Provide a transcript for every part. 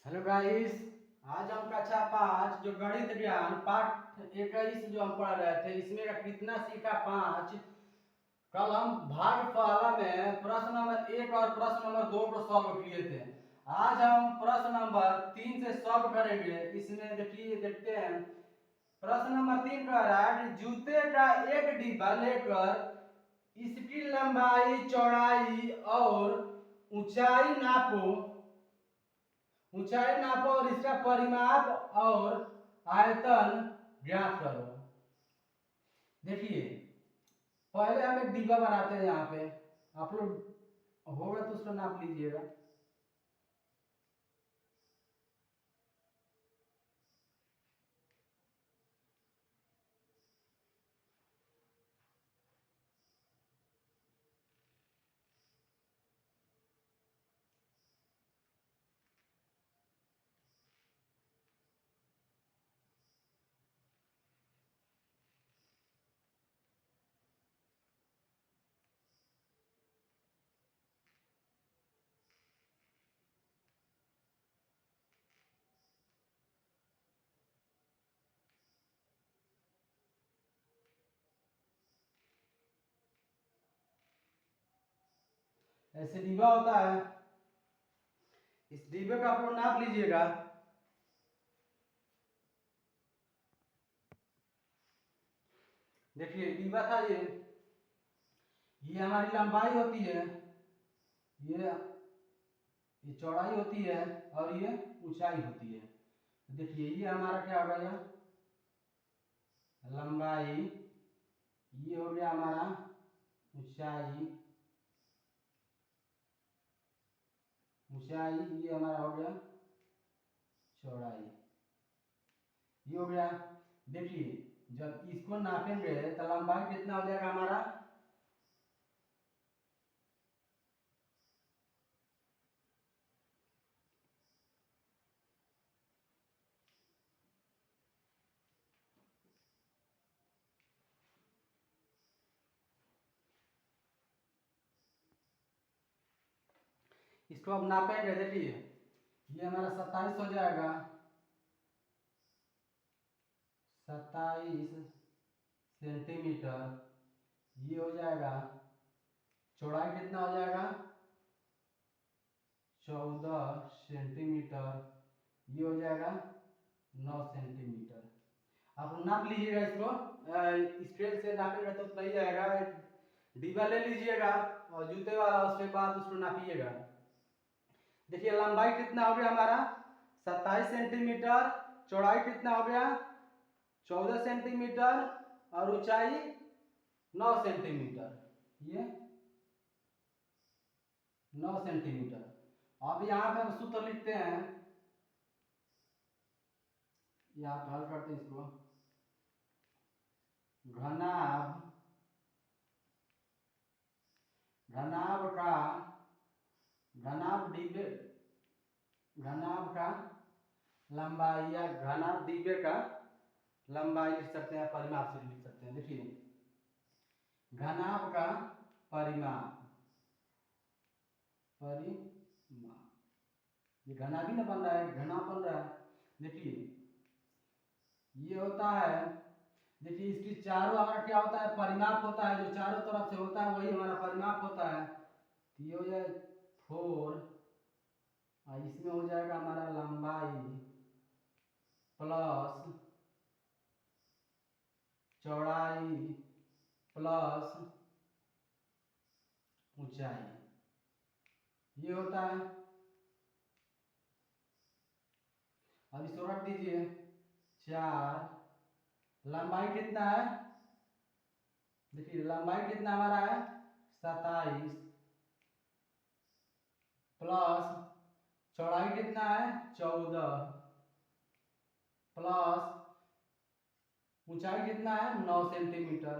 Hello guys. आज हम कक्षा 5 जो गणित ज्ञान पाठ 21 जो हम पढ़ रहे थे इसमें का कितना सीखा 5। कल हम भाग पहला में प्रश्न नंबर 1 और प्रश्न नंबर 2 को सॉल्व किए थे। आज हम प्रश्न नंबर 3 से सॉल्व करेंगे। इसमें देखिए देखते हैं। प्रश्न नंबर 3 कह रहा है कि जूते का एक डिब्बा लेकर इसकी लंबाई चौड़ाई और ऊंचाई नापो। ऊंचाई नापो और इसका परिमाप और आयतन ज्ञात करो। देखिए पहले हम एक डिब्बा बनाते हैं। यहाँ पे आप लोग होगा तो उसका नाप लीजिएगा। ऐसे डिब्बा होता है। इस डिब्बे का आप लोग नाप लीजिएगा। देखिए डिब्बा था ये हमारी लंबाई होती है, ये चौड़ाई होती है और ये ऊंचाई होती है। देखिए ये हमारा क्या हो गया, लंबाई। ये हो गया हमारा ऊंचाई। ऊंचाई ये हमारा हो गया चौड़ाई। ये हो गया। देखिए जब इसको नापेंगे तो लंबाई कितना हो जाएगा हमारा, इसको अब नापेंगे। देखिए ये हमारा 27 हो जाएगा। 27 सेंटीमीटर। ये हो जाएगा। चौड़ाई कितना हो जाएगा, 14 सेंटीमीटर। ये हो जाएगा 9 सेंटीमीटर। आप नाप लीजिएगा इसको। स्केल से नापेंगे तो नहीं जाएगा। डिब्बा ले लीजिएगा और जूते वाला, उसके बाद उसको नापिएगा। देखिए लंबाई कितना हो गया हमारा, 27 सेंटीमीटर। चौड़ाई कितना हो गया, 14 सेंटीमीटर। और ऊंचाई 9 सेंटीमीटर। ये 9 सेंटीमीटर। अब यहाँ पे हम सूत्र लिखते हैं। यहाँ पे हल करते हैं इसको। घनाभ घनाभ का घनाभ डिब्बे घनाभ का लंबाई या घनाभ डिब्बे का लंबाई लिख सकते हैं, परिमाप से लिख सकते हैं। देखिए घनाभ का परिमाप ये घना भी ना बन रहा है, घना बन रहा है। देखिए ये होता है। देखिए इसकी चारों हमारा क्या होता है, परिमाप होता है। जो चारों तरफ से होता है वही हमारा परिमाप होता है। तो ये हो जाए 4 और इसमें हो जाएगा हमारा लंबाई प्लस चौड़ाई प्लस ऊंचाई। ये होता है। अब इसको रख दीजिए। 4 लंबाई कितना है, देखिए लंबाई कितना हमारा है 27 प्लस चौड़ाई कितना है 14 प्लस ऊंचाई कितना है 9 सेंटीमीटर।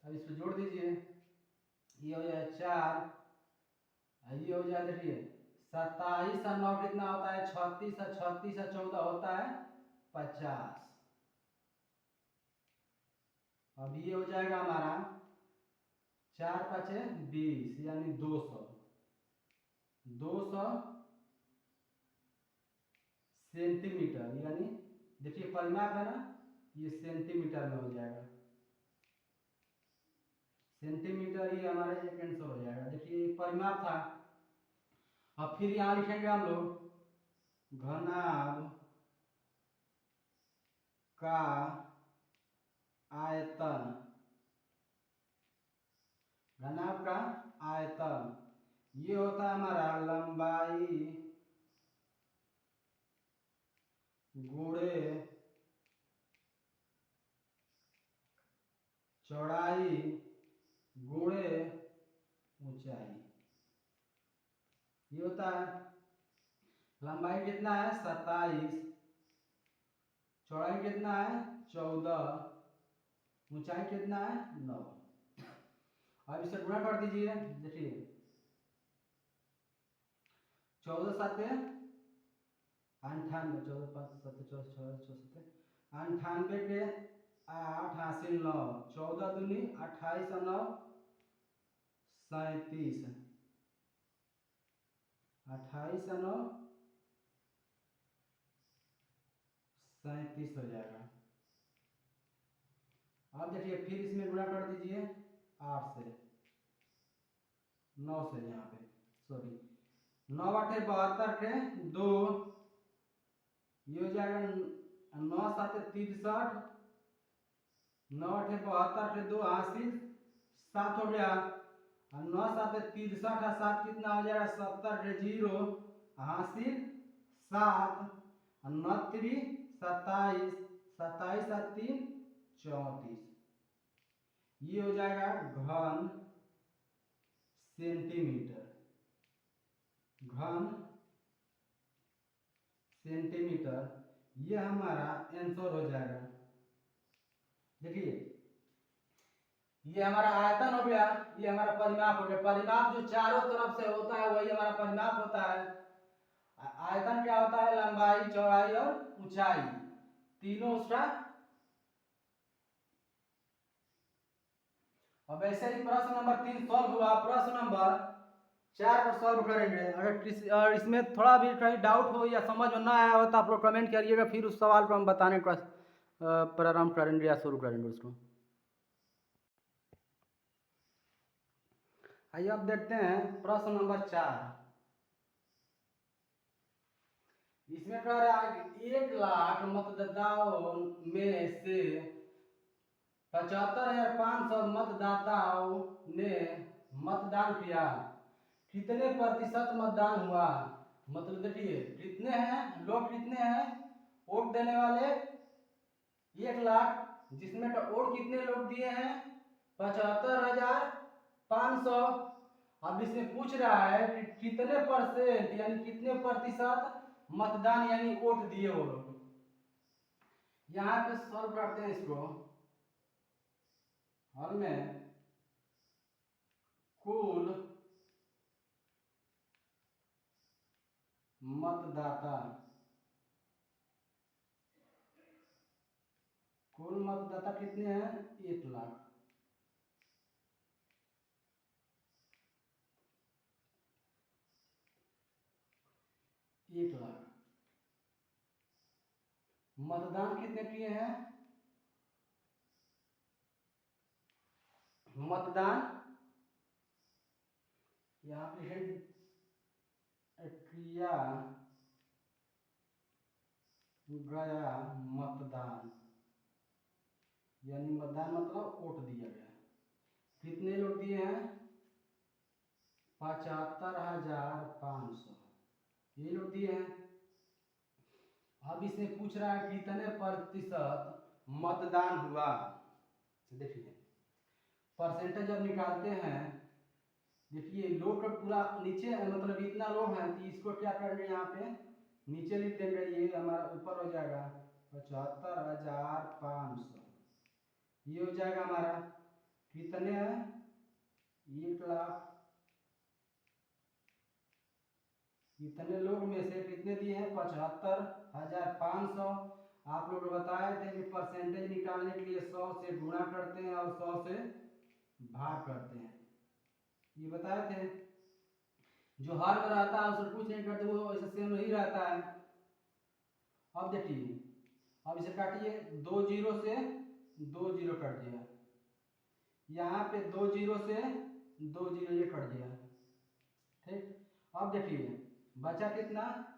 अब इसको जोड़ दीजिए। ये हो जाए 4। ये हो जाए देखिए 27 और 9 कितना होता है 36 और 36 और 14 होता है 50। अब ये हो जाएगा हमारा 4 पचे 20 यानी 200। 200 सेंटीमीटर, यानी देखिए परिमाप है ना, ये सेंटीमीटर में हो जाएगा। सेंटीमीटर ये हमारा एक आंसर हो जाएगा। देखिए परिमाप था। अब फिर यहाँ लिखेंगे हम लोग घनाभ का आयतन। घनाभ का आयतन ये होता है हमारा लंबाई गुणे चौड़ाई गुणे ऊंचाई। ये होता है लंबाई कितना है 27, चौड़ाई कितना है 14, ऊंचाई कितना है 9। अब इसे गुणा कर दीजिए। देखिए 14 साते 98, 14 5 7 14 14 98 के 8 हासिल 9, 14 दूनी 28 और 9 37, 28 और 9 37 हो जाएगा। अब देखिए फिर इसमें गुणा कर दीजिए 8 से 9 से, यहाँ पे सॉरी 9 8 72 के 2, ये हो जाएगा 9 7 63, 9 8 72 के 2 हासिल 7 हो गया, और 9 7 63 और 7 कितना हो जाएगा 70 के 0 हासिल 7, और 9 3 27, 27 और 3 34, ये हो जाएगा घन सेंटीमीटर। घन सेंटीमीटर ये हमारा आंसर हो जाएगा। देखिए ये हमारा आयतन हो गया, ये हमारा परिमाप हो गया। परिमाप जो चारों तरफ से होता है वही हमारा परिमाप होता है। आयतन क्या होता है लंबाई चौड़ाई और ऊंचाई तीनों उसका। अब ऐसे ही प्रश्न नंबर 3 सॉल्व हुआ। प्रश्न नंबर 4 पर सॉल्व करेंगे। अगर इसमें थोड़ा भी कहीं डाउट हो या समझ में ना आया हो तो आप लोग कमेंट करिएगा, फिर उस सवाल को हम बताने का प्रारंभ करेंगे या शुरू करेंगे उसको। आइए अब देखते हैं प्रश्न नंबर 4। इसमें कह रहा है कि 1 लाख मतदाताओं में से 75,500 मतदाताओं ने मतदान किया, कितने प्रतिशत मतदान हुआ। मतलब देखिए कितने हैं लोग, कितने हैं वोट देने वाले 1 लाख, जिसमें का वोट कितने लोग दिए हैं 75,500। अब इसमें पूछ रहा है कि कितने परसेंट यानी कितने प्रतिशत मतदान यानी वोट दिए वो लोग। यहाँ पे सॉल्व करते हैं इसको। हल में कुल मतदाता, कुल मतदाता कितने हैं 1 लाख। मतदान कितने किए हैं, मतदान यहाँ पे है किया गया मतदान, यानी मतदान मतलब वोट दिया गया। कितने लोग दिए हैं 75,500, ये लोग दिए हैं। अब इसमें पूछ रहा है कितने प्रतिशत मतदान हुआ। देखिए परसेंटेज जब निकालते हैं, देखिए लोग का पूरा नीचे मतलब इतना लोग हैं तो इसको क्या करेंगे यहाँ पे नीचे लिख देंगे, ये हमारा ऊपर हो जाएगा 75,500, ये हो जाएगा हमारा कितने हैं 1 लाख। इतने लोग में से कितने दिए हैं 75,500। आप लोग बताए थे कि परसेंटेज निकालने के लिए 100 से गुणा करते हैं और 100 से भाग करते हैं, ये बताए थे। जो हर में रहता है उससे कुछ नहीं करते, वो ऐसे सेम ही रहता है। अब देखिए, अब इसे काटिए, 2 जीरो से 2 जीरो कट गया, यहाँ पे 2 जीरो से 2 जीरो ये कट गया। ठीक, अब देखिए बचा कितना,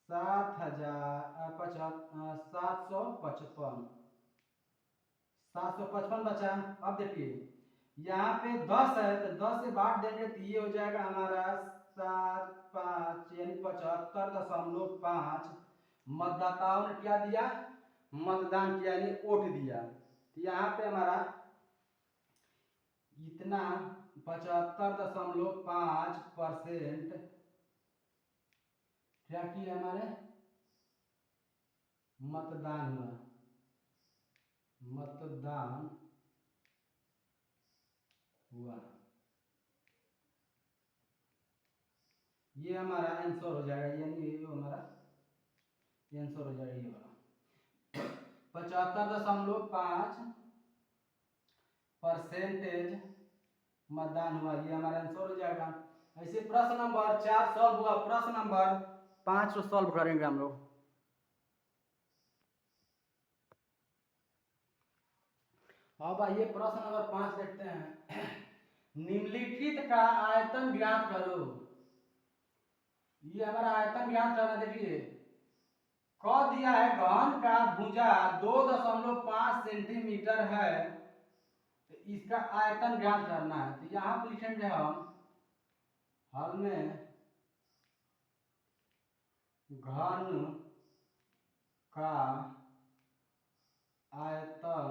7,755, 755 बचा। अब देखिए यहाँ पे 10 है तो 10 से बांट देंगे तो ये हो जाएगा हमारा 7 5 यानी 75.5। मतदाताओं ने क्या दिया, मतदान किया यानी वोट दिया। तो यहाँ पे हमारा इतना 75.5% क्या किया, हमारे मतदान हुआ, मतदान हुआ। ये हमारा आंसर हो जाएगा, यानी ये हमारा आंसर हो जाएगा ये वाला 75.5% मतदान हुआ, ये हमारा आंसर हो जाएगा। ऐसे प्रश्न नंबर 4 सॉल्व हुआ, प्रश्न नंबर 5 सॉल्व करेंगे हम लोग। अब आइए प्रश्न नंबर 5 देखते हैं। निम्नलिखित का आयतन ज्ञात करो। ये हमारा आयतन ज्ञात करना, देखिए क दिया है घन का भुजा 2.5 सेंटीमीटर है, तो इसका आयतन ज्ञात करना है। तो यहाँ पर लिखेंगे हम हल में घन का आयतन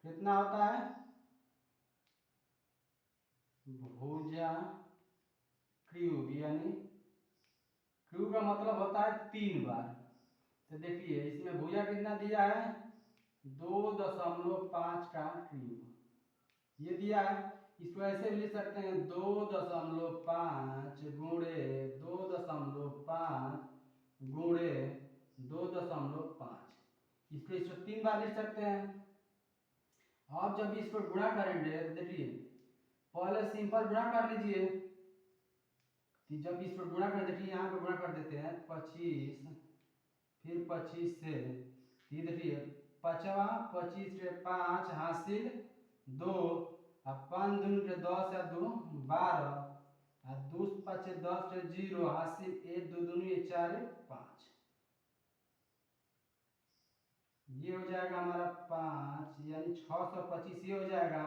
कितना होता है, भुजा क्यूब, यानी क्यूब का मतलब होता है 3 बार। तो देखिए इसमें भुजा कितना दिया है, 2.5 का क्यूब ये दिया है। इसको ऐसे भी लिख सकते हैं 2.5 गुणे 2.5 गुणे 2.5। इसको 3 बार लिख सकते हैं। अब जब इस पर गुणा करेंगे तो देखिए पहले सिंपल गुणा कर लीजिए, कि जब इस पर गुणा कर, देखिए यहाँ पे गुणा कर देते हैं 25, फिर 25 से, ये देखिए 25 से 5 हासिल 2, अब 5 दूनी के 10 या 2 12, और 2 5 10 से 0 हासिल 1 2 दूनी 4 5, ये हो जाएगा हमारा 5 यानी 625 ये हो जाएगा।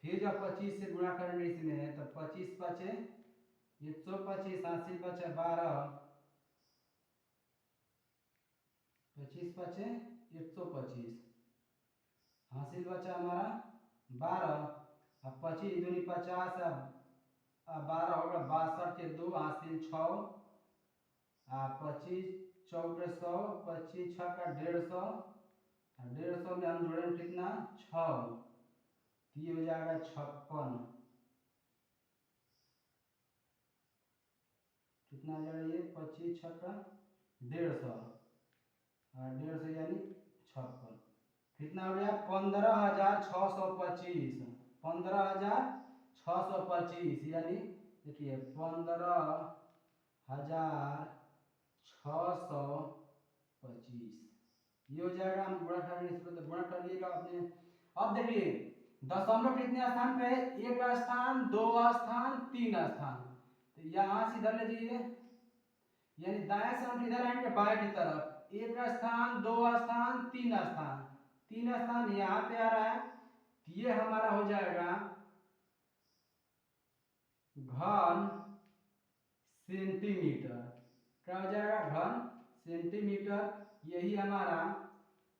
फिर जब 25 से गुणा करेंगे इसमें तो 25 5 125 हासिल 5 12, 25 5 125 हासिल बचा हमारा 12, अब 25 दूनी 50, अब 12 होगा 62 के 2 हासिल 6, 25 चौके 100, 25 6 का 150, 150 में हम जोड़ेंगे कितना 6, ये हो जाएगा 56, कितना हो जाएगा ये 25 6 का 150, 150 यानी 56, कितना हो गया 15,625, 15,625 यानी देखिए 15,625 ये हो जाएगा। हम गुणा करेंगे इसको तो गुणा कर लिएगा आपने। अब देखिए दशमलव कितने स्थान पे है, 1 स्थान 2 स्थान 3 स्थान, तो यहाँ से इधर ले जाइए, यानी दाएं से हम इधर आएंगे बाएं की तरफ, 1 स्थान 2 स्थान 3 स्थान, 3 स्थान यहाँ पे आ रहा है, ये हमारा हो जाएगा घन सेंटीमीटर। क्या हो जाएगा घन सेंटीमीटर, यही हमारा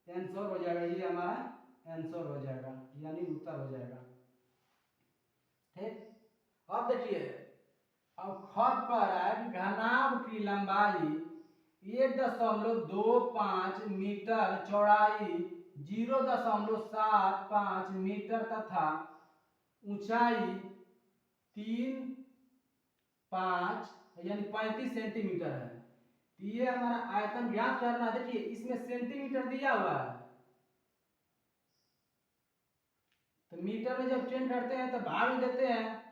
आंसर हो जाएगा, ये हमारा आंसर हो जाएगा यानी उत्तर हो जाएगा। ठीक, अब देखिए अब खत कह रहा है कि घनाभ की लंबाई 1.25 मीटर, चौड़ाई 0.75 मीटर तथा ऊंचाई 3 5 यानी 35 सेंटीमीटर है। तो ये हमारा आयतन ज्ञात करना। देखिए इसमें सेंटीमीटर दिया हुआ है, तो मीटर में जब चेंज करते हैं तो भाग देते हैं,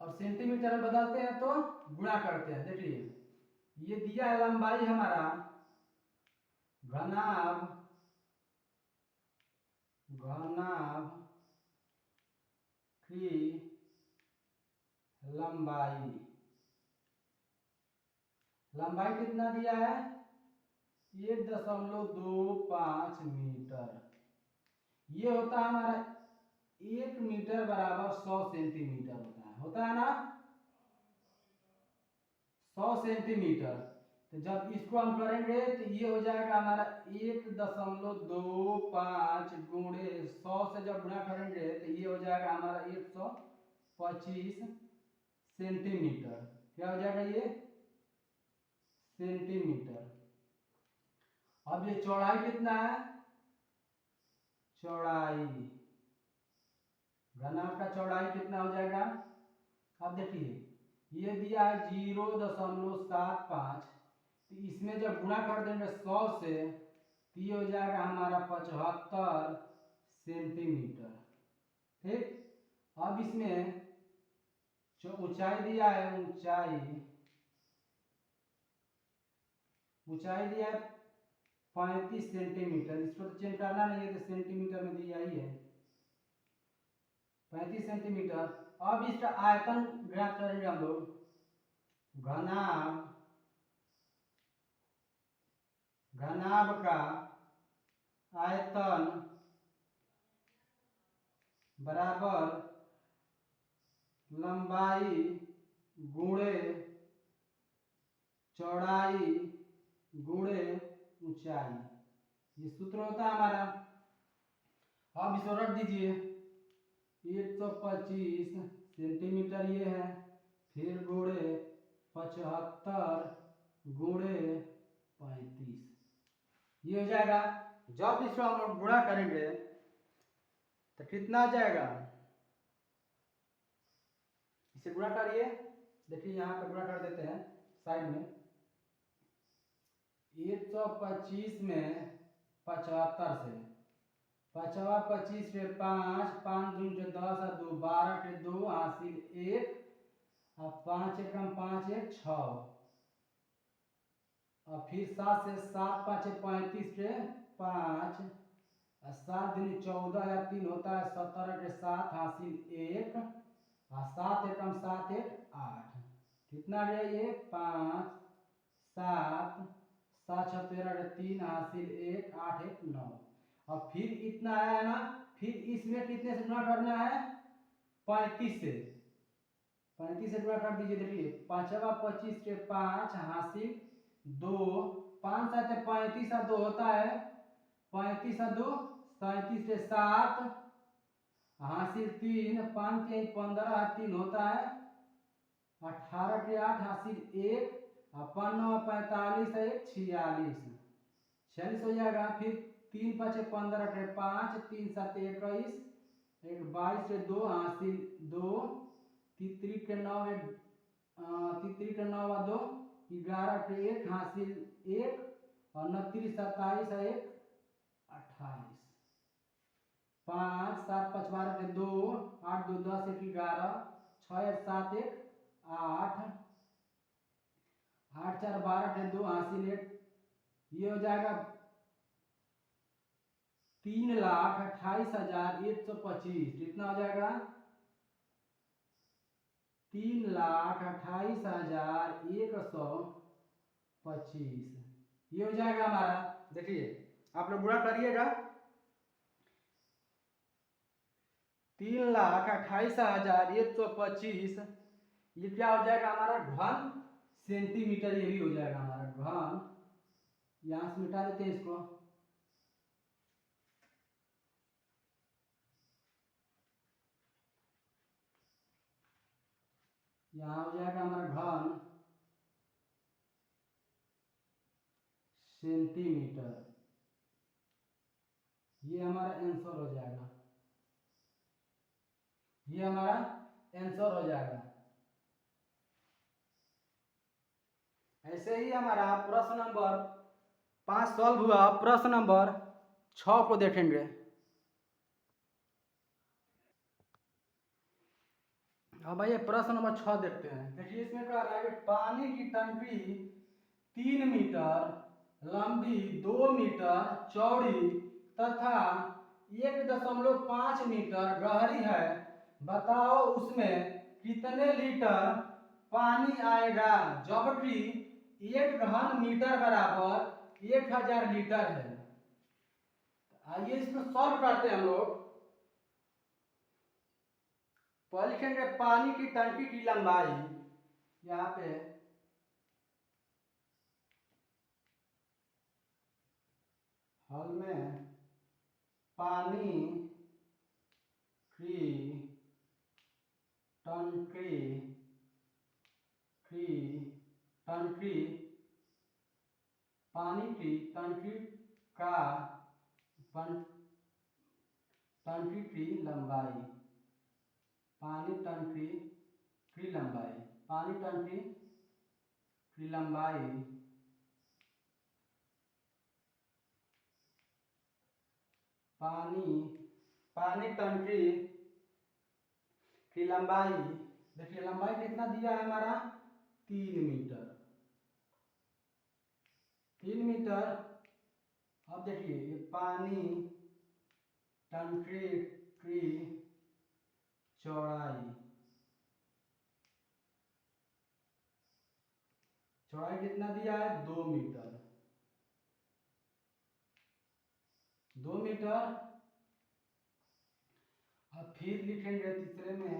और सेंटीमीटर में बदलते हैं तो गुणा करते हैं। देखिए ये दिया है लंबाई हमारा घनाभ की लंबाई कितना दिया है 1.25 मीटर। ये होता है हमारा 1 मीटर बराबर 100 सेंटीमीटर होता है ना 100 सेंटीमीटर। तो जब इसको हम करेंगे तो ये हो जाएगा हमारा 1.25 गुणे 100 से जब गुणा करेंगे तो ये हो जाएगा हमारा 125 सेंटीमीटर। क्या हो जाएगा ये सेंटीमीटर। अब ये चौड़ाई कितना है चौड़ाई घनाभ का चौड़ाई कितना हो जाएगा। अब देखिए ये दिया है 0.75 तो इसमें जब गुणा कर देंगे 100 से तो ये हो जाएगा हमारा 75 सेंटीमीटर। ठीक। अब इसमें जो ऊंचाई दिया है ऊंचाई दिया है 35 सेंटीमीटर। इसको तो चेंज करना नहीं है तो सेंटीमीटर में दिया ही है 35 सेंटीमीटर। अब इसका आयतन ज्ञात करेंगे हम लोग घनाभ का आयतन बराबर लंबाई गुणे चौड़ाई गुणे ऊंचाई। ये सूत्र होता है हमारा। अब इसको रख दीजिए 125 सेंटीमीटर ये है फिर गुणे 75 गुणे 35 ये हो जाएगा। जब इसको हम लोग गुणा करेंगे तो कितना आ जाएगा इसे गुणा करिए। देखिए यहाँ पे गुणा कर देते हैं साइड में 125 में 75 से 25 पे 5 दूनी 10 और 2 12 के 2 हासिल 1 और 5 एकम 5 1 6 और फिर 7 से 7 5 35 पे 5 और 7 दूनी 14 या 3 होता है 17 के 7 हासिल 1 और 7 एकम 7 1 8 कितना है ये 5 7 7 6 13 के 3 हासिल 1 8 1 9 और फिर इतना आया ना फिर इसमें कितने से गुणा करना है 35 से गुणा कर दीजिए। देखिए 5 25 के 5 हासिल 2 5 7 35 और 2 होता है 35 और 2 37 के 7 हासिल 3 5 3 15 3 होता है 18 के 8 हासिल 1 और 5 9 45 1 46 हो जाएगा। फिर 3 5 15 के 5 3 7 21 1 22 के 2 हासिल 2 तितरी के 9 और 2 11 के 1 हासिल 1 और 29 27 1 28 5 7 5 12 के 2 8 2 10 1 11 6 1 7 1 8 8 4 12 के 2 हासिल 1 ये हो जाएगा 3,28,125 कितना हो जाएगा 3,28,125 ये हो जाएगा हमारा। देखिए आप लोग गुणा करिएगा 3,28,125 ये क्या हो जाएगा हमारा घन सेंटीमीटर। ये भी हो जाएगा हमारा घन। यहां से मिटा देते हैं इसको यहाँ हो जाएगा हमारा घन सेंटीमीटर। ये हमारा आंसर हो जाएगा ऐसे ही हमारा प्रश्न नंबर 5 सॉल्व हुआ। प्रश्न नंबर 6 को देखेंगे। अब आइए प्रश्न नंबर 6 देखते हैं। देखिए इसमें कह रहा है कि पानी की टंकी 3 मीटर लंबी, 2 मीटर चौड़ी तथा 1.5 मीटर गहरी है। बताओ उसमें कितने लीटर पानी आएगा, जबकि 1 घन मीटर बराबर 1000 लीटर है। आइए इसको सॉल्व करते हैं हम लोग। पहले लिखेंगे पानी की टंकी की लंबाई, यहाँ पे हल में पानी की टंकी पानी की टंकी का टंकी की लंबाई, पानी टंकी की लंबाई, पानी टंकी की लंबाई पानी टंकी की लंबाई, देखिए लंबाई कितना दिया है हमारा 3 मीटर, 3 मीटर। अब देखिए ये पानी टंकी की चौड़ाई, चौड़ाई कितना दिया है 2 मीटर, 2 मीटर। अब फिर लिखेंगे तीसरे में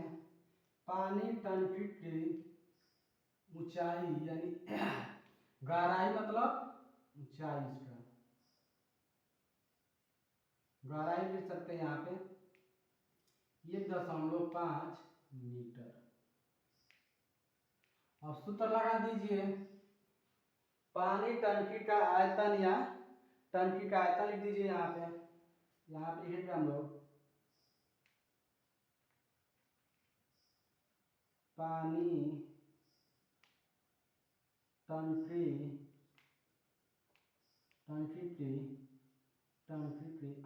पानी टंकी की ऊंचाई, यानी गहराई मतलब ऊंचाई, इसका गहराई लिख सकते हैं यहाँ पे 1.5 मीटर। अब सूत्र लगा दीजिए, पानी टंकी का आयतन या टंकी का आयतन लिख दीजिए यहाँ पे लिखेंगे हम लोग पानी टंकी की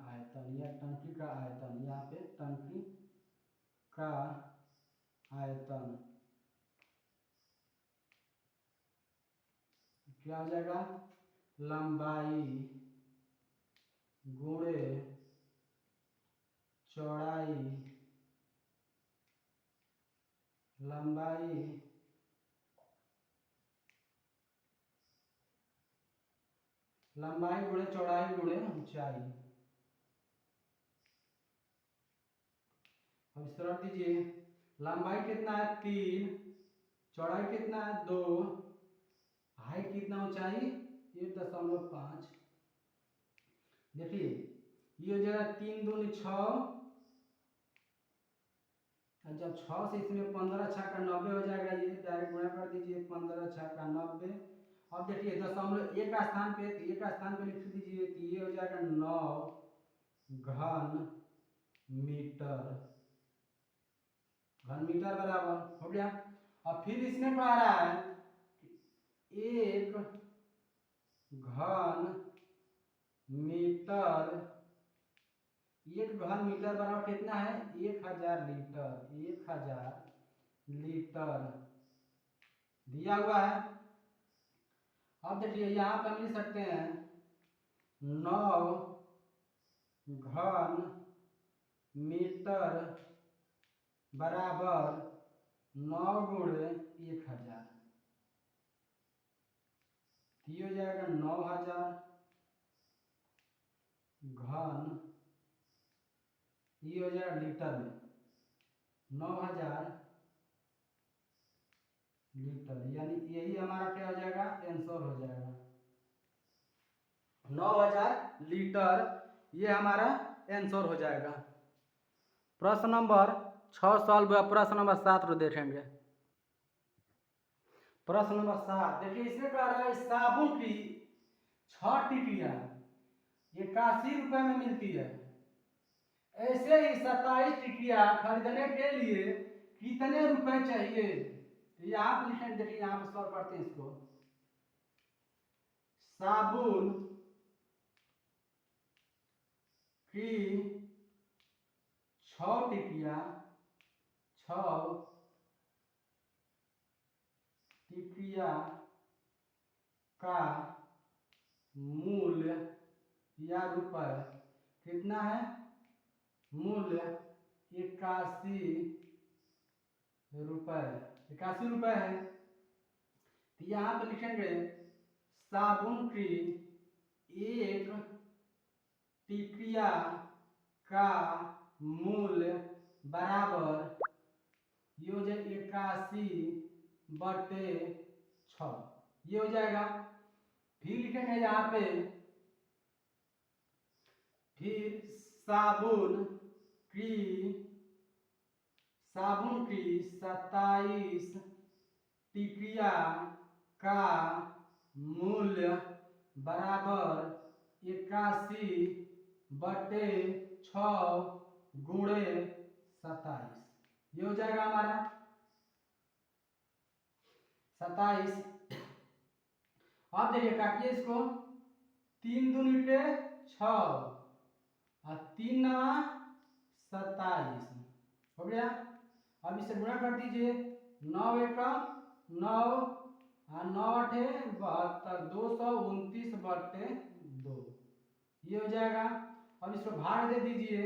आयतन या टंकी का आयतन, यहाँ पे टंकी का आयतन क्या हो जाएगा, लंबाई गुणे चौड़ाई, लंबाई गुणे चौड़ाई गुणे ऊंचाई। अब इस तरह दीजिए, लंबाई कितना है 3, चौड़ाई कितना है 2, हाइट कितना, ऊंचाई 1.5। देखिए ये हो जाएगा 3 दूनी 6, जब 6 से इसमें 15 छक्का 90 हो जाएगा, ये डायरेक्ट गुणा कर दीजिए 15 छक्का 90। अब देखिए 1.1 का स्थान पे, एक स्थान पे लिख दीजिए कि ये हो जाएगा 9 घन मीटर, बराबर हो गया। अब फिर इसमें कह रहा है 1 घन मीटर, 1 घन मीटर बराबर कितना है 1000 लीटर, 1000 लीटर दिया हुआ है। अब देखिए यहाँ पर हम लिख सकते हैं 9 घन मीटर बराबर 9 गुणे 1000, ये हो जाएगा 9000 घन, ये हो जाएगा लीटर में 9000 लीटर, यानी यही हमारा क्या हो जाएगा आंसर हो जाएगा 9000 लीटर, ये हमारा आंसर हो जाएगा। प्रश्न नंबर 6 सॉल्व हुआ। प्रश्न नंबर 7 को देखेंगे। प्रश्न नंबर 7 देखिए, इसमें कह रहा है साबुन की 6 टिकिया 81 रुपए में मिलती है, ऐसे ही 27 टिकिया खरीदने के लिए कितने रुपए चाहिए। यहाँ पर लिखेंगे, देखिए यहाँ पर सॉल्व करते हैं इसको। साबुन की 6 टिकिया 6 टिकिया का मूल्य या रुपए कितना है? मूल्य 81 रुपए, 81 रुपए है। तो यहाँ पे लिखेंगे साबुन की एक टिकिया का मूल्य बराबर ये हो जाए 81/6, ये हो जाएगा। फिर लिखेंगे यहाँ पे, फिर की 27 टिकिया का मूल्य बराबर 81/6 गुणे 27, ये हो जाएगा हमारा 27। अब देखिए काटिए इसको, 3 दूनी के 6 और 3 नवा 27 हो गया। अब इसे गुणा कर दीजिए, 9 एक 9 और 9 आठे 72, 229/2, ये हो जाएगा। अब इसको भाग दे दीजिए,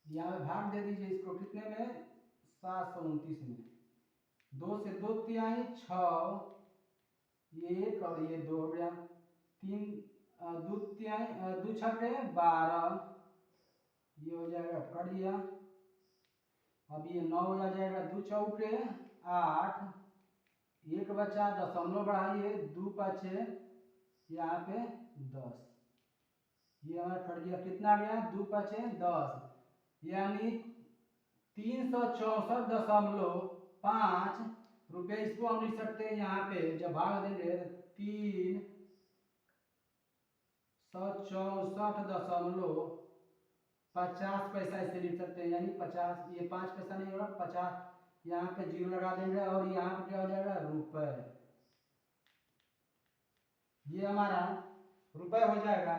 यहाँ पे भाग दे दीजिए इसको, कितने में? 729 में। 2 से 2 तिहाई 6, ये 1 और ये 2 हो गया। 3 2 तिहाई 2 छठे 12, ये हो जाएगा, कट गया। अब ये 9 हो जाएगा, 2 चौके 8, 1 बचा, दशमलव बढ़ाइए, 2 पाँचे यहाँ पे 10, ये हमारा कट गया। कितना गया? 2 पाँचे 10, यानी 364.5 रुपये। इसको हम लिख सकते हैं यहाँ पे, जब भाग देंगे 364.50 इसे लिख सकते हैं, यानी 50, ये 5 पैसा नहीं होगा, 50 यहाँ पे जीरो लगा देंगे और यहाँ पे क्या हो जाएगा? रुपए। ये हमारा रुपए हो जाएगा।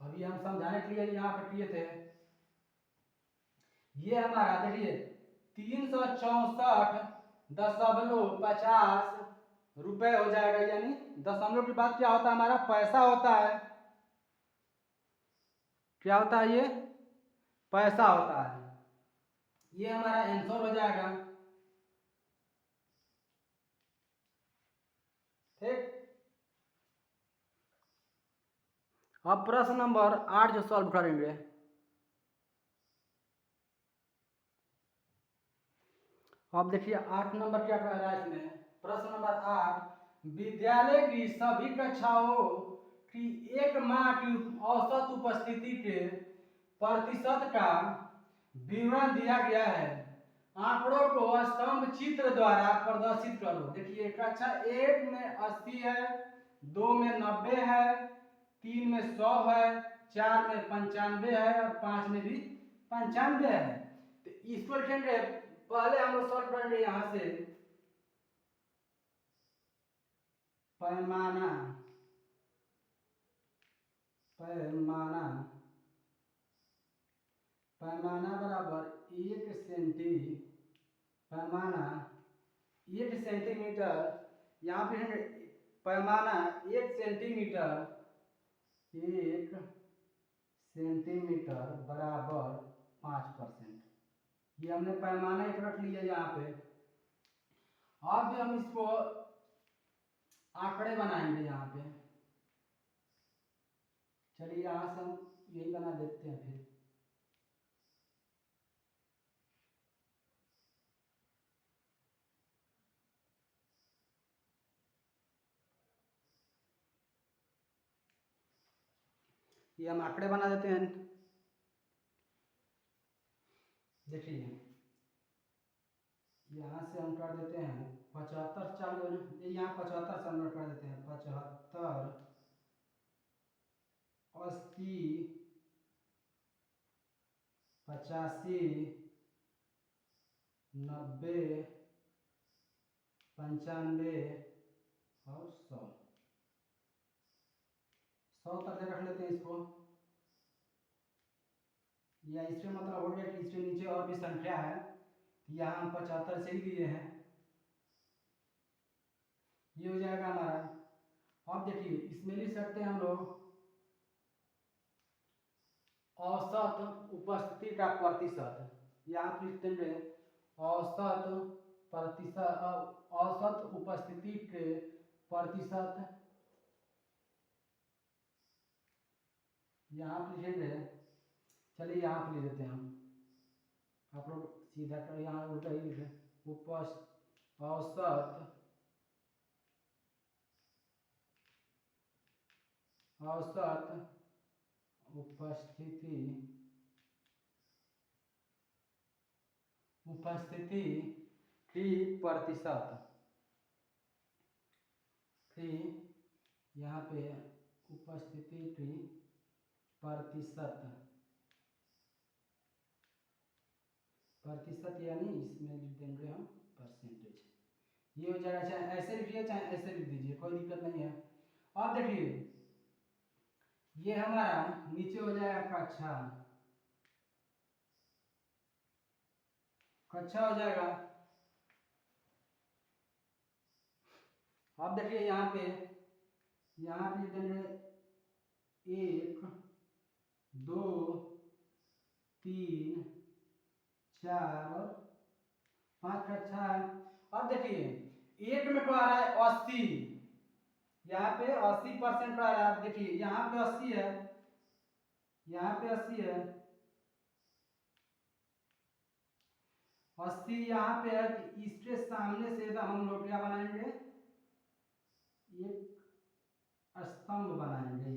अभी हम समझाने के लिए यहाँ पे किए थे, ये हमारा देखिए 364.50 रुपए हो जाएगा, यानी दशमलव के बाद क्या होता है? हमारा पैसा होता है। क्या होता है? ये पैसा होता है। ये हमारा आंसर हो जाएगा। ठीक। अब प्रश्न नंबर 8 जो सॉल्व करेंगे, अब देखिए 8 नंबर क्या कह रहा है इसमें। प्रश्न नंबर 8, विद्यालय की सभी कक्षाओं की 1 माह की औसत उपस्थिति के प्रतिशत का विवरण दिया गया है। आंकड़ों को स्तंभ चित्र द्वारा प्रदर्शित करो। देखिए कक्षा 1 में 80 है, 2 में 90 है, 3 में 100 है, 4 में 95 है और 5 में भी 95 है। तो इसको लिखेंगे, पहले हम लोग सॉल्व करेंगे यहाँ से पैमाना, पैमाना, पैमाना बराबर 1 सेंटी, पैमाना 1 सेंटीमीटर, यहाँ पे पैमाना 1 सेंटीमीटर, 1 सेंटीमीटर बराबर 5%। ये हमने पैमाना एक रख लिया यहाँ पे। अब हम इसको आंकड़े बनाएंगे यहाँ पे। चलिए यहाँ से हम यही बना देते हैं। फिर ये हम आंकड़े बना देते हैं। देखिए यहाँ से हम कर देते हैं 75 चालू है, यहाँ 75 से हम कर देते हैं 75, 80, 85, 90, 95 और 100 तक रख लेते हैं इसको। या इससे मतलब हो गया कि इसके नीचे और भी संख्या है, तो यहाँ हम 75 से ही दिए हैं, ये हो जाएगा हमारा। अब देखिए इसमें लिख सकते हैं हम लोग औसत उपस्थिति का प्रतिशत, यहाँ पर लिखते हैं औसत प्रतिशत, औसत उपस्थिति के प्रतिशत, यहाँ पर लिखेंगे, चलिए यहाँ पर लिख देते हैं हम, आप लोग सीधा कर, यहाँ उल्टा ही लिखे, औसत औसत उपस्थिति की प्रतिशत, की यहाँ पे उपस्थिति की प्रतिशत, प्रतिशत यानी इसमें लिख देंगे हम परसेंटेज, ये हो जाएगा। चाहे ऐसे लिखिए चाहे ऐसे लिख दीजिए, कोई दिक्कत नहीं है। अब देखिए ये हमारा नीचे हो जाएगा कक्षा, कक्षा हो जाएगा। अब देखिए यहाँ पे लिख देंगे 1 2 3 4 और 5 कक्षा है। अब देखिए एक में तो आ रहा है 80, यहाँ पे 80% आ रहा है। देखिए यहाँ पे 80 है, यहाँ पे 80 है, 80 यहाँ पे है, तो इसके सामने से हम लोग क्या बनाएंगे, एक स्तंभ बनाएंगे।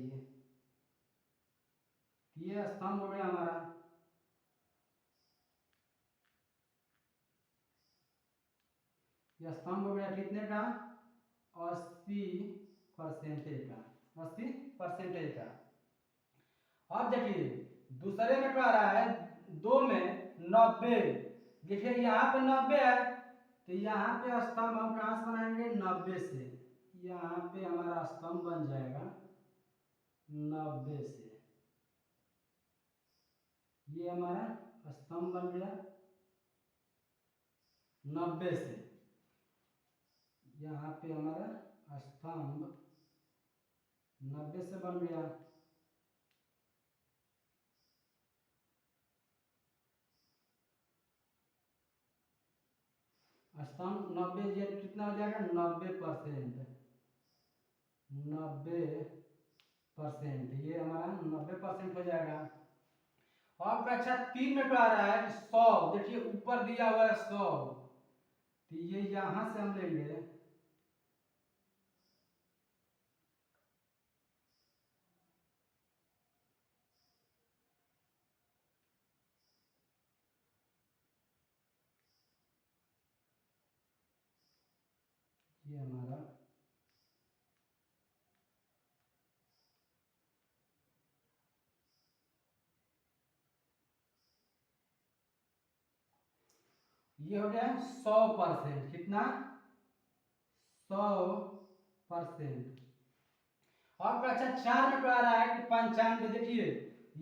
ये स्तंभ हो गया हमारा। यह स्तंभ हो गया कितने का, 80% का, 80% का। अब देखिए दूसरे में क्या आ रहा है, 2 में 90, देखिए यहाँ पे 90 है, तो यहाँ पे स्तंभ हम कहाँ से बनाएंगे, 90 से, यहाँ पे हमारा स्तंभ बन जाएगा 90 से, ये हमारा स्तंभ बन गया 90 से, यहाँ पे हमारा स्तंभ 90 से बन गया। स्तंभ 90, ये कितना हो जाएगा, 90%, 90%, ये हमारा 90% हो जाएगा। और कक्षा 3 में क्या आ रहा है, 100, देखिए ऊपर दिया हुआ है 100, तो ये यहां से हम लेंगे, ये हमारा ये हो गया 100%, कितना, 100%। और कक्षा 4 में क्या आ रहा है कि 95, देखिए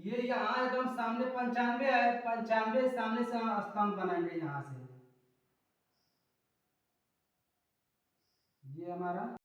ये यहाँ एकदम सामने 95 है, 95 सामने से हम स्तंभ बनाएंगे यहाँ से, ये हमारा